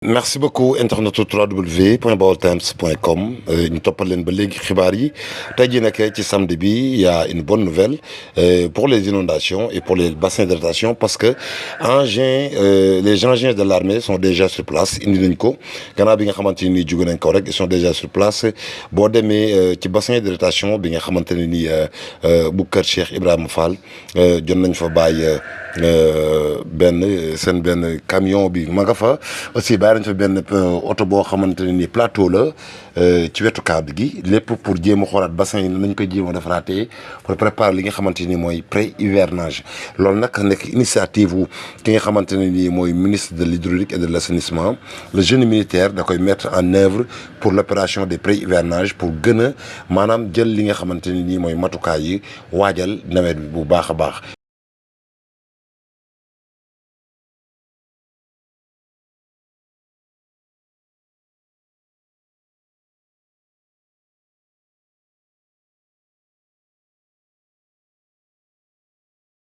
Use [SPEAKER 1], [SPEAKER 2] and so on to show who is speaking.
[SPEAKER 1] merci beaucoup internetu www.baoltimes.com ñu toppal leen ba léegi xibaar yi tey jii nag ci samedi bi il y a une bonne nouvelle pour les inondations et pour les bassins d'hydratation parce que les engins de l'armée sont déjà sur place indi nañ ko gannaaw bi nga xamante ni jóge nañ ko rek ils sont déjà sur place boo demee ci bassin d'hydratation bi nga xamante ne ni bu kër Cheikh Ibrahima Fall jot nañ fa bàyyi benn camion bi ma nga fa aussi bàyyi nañ fa benn oto boo xamante ne ni plateau la ci wetu cadre gi lépp pour jéem a xoolaat bassin yi nañ koy jéem a defaraatee pour préparer li nga xamante ni mooy pré hivernage loolu nag nekk initiative wu ki nga xamante ne ni mooy ministre de l'hydraulique et de l'assainissement le génie militaire da koy mettre en œuvre pour l'opération des pré hivernage pour gën a maanaam jël li nga xamante ne nii mooy matukaay yi waajal nawet bi bu baax a baax